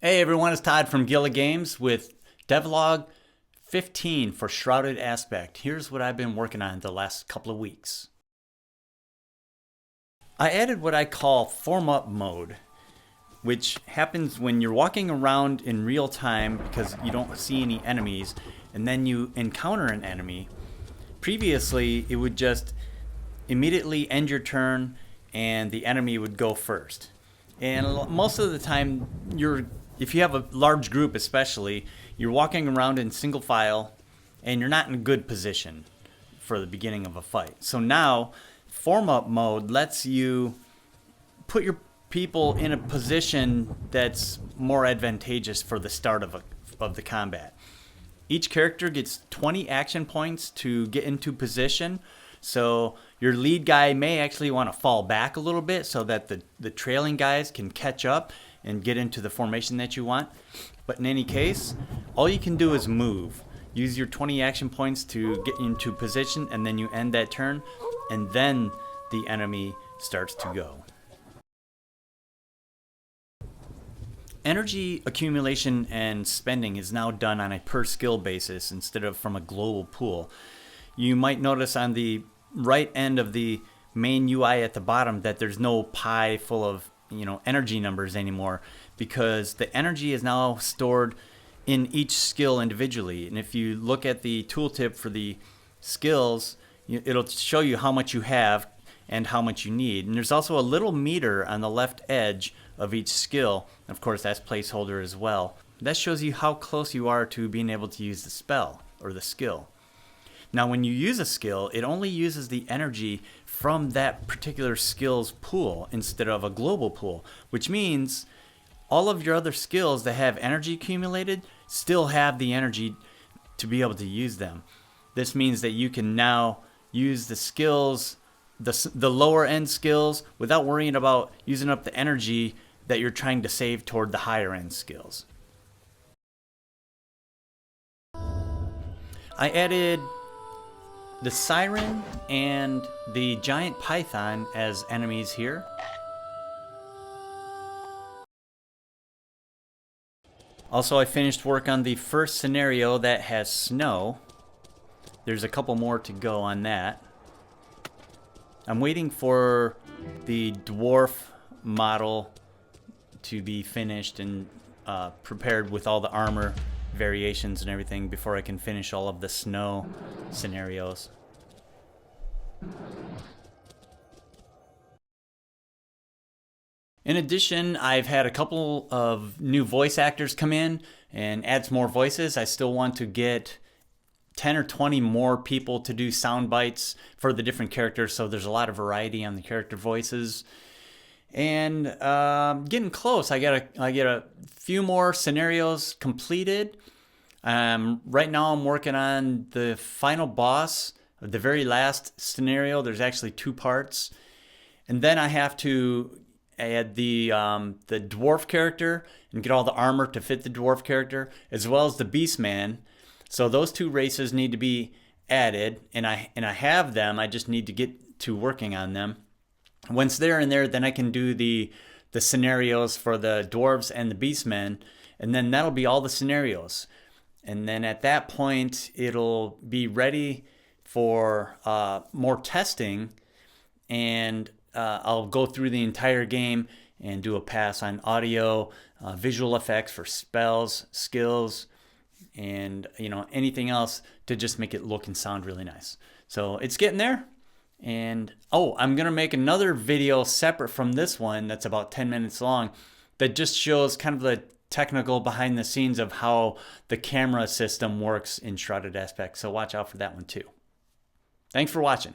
Hey everyone, it's Todd from Guilla Games with devlog 15 for Shrouded Aspect. Here's what I've been working on the last couple of weeks. I added what I call form up mode, which happens when you're walking around in real time because you don't see any enemies, and then you encounter an enemy. Previously, it would just immediately end your turn and the enemy would go first. And most of the time, if you have a large group especially, you're walking around in single file and you're not in a good position for the beginning of a fight. So now, form up mode lets you put your people in a position that's more advantageous for the start of the combat. Each character gets 20 action points to get into position. So your lead guy may actually want to fall back a little bit so that the trailing guys can catch up and get into the formation that you want. But in any case, all you can do is move. Use your 20 action points to get into position, and then you end that turn, and then the enemy starts to go. Energy accumulation and spending is now done on a per skill basis instead of from a global pool. You might notice on the right end of the main UI at the bottom that there's no pie full of energy numbers anymore, because the energy is now stored in each skill individually. And if you look at the tooltip for the skills, it'll show you how much you have and how much you need. And there's also a little meter on the left edge of each skill. Of course, that's placeholder as well. That shows you how close you are to being able to use the spell or the skill. Now, when you use a skill, it only uses the energy from that particular skill's pool instead of a global pool, which means all of your other skills that have energy accumulated still have the energy to be able to use them. This means that you can now use the skills, the lower end skills, without worrying about using up the energy that you're trying to save toward the higher end skills. I added the siren and the giant python as enemies here. Also, I finished work on the first scenario that has snow. There's a couple more to go on that. I'm waiting for the dwarf model to be finished and prepared with all the armor variations and everything before I can finish all of the snow scenarios. In addition, I've had a couple of new voice actors come in and add some more voices. I still want to get 10 or 20 more people to do sound bites for the different characters, so there's a lot of variety on the character voices. And getting close. I get a few more scenarios completed. Right now I'm working on the final boss of the very last scenario. There's actually 2 parts. And then I have to add the dwarf character and get all the armor to fit the dwarf character, as well as the beastman. So those 2 races need to be added, and I have them. I just need to get to working on them. Once they're in there, then I can do the scenarios for the dwarves and the beastmen, and then that'll be all the scenarios. And then at that point, it'll be ready for more testing, and I'll go through the entire game and do a pass on audio, visual effects for spells, skills, and anything else to just make it look and sound really nice. So it's getting there. And I'm gonna make another video separate from this one that's about 10 minutes long that just shows kind of the technical behind the scenes of how the camera system works in Shrouded Aspect. So watch out for that one too. Thanks for watching.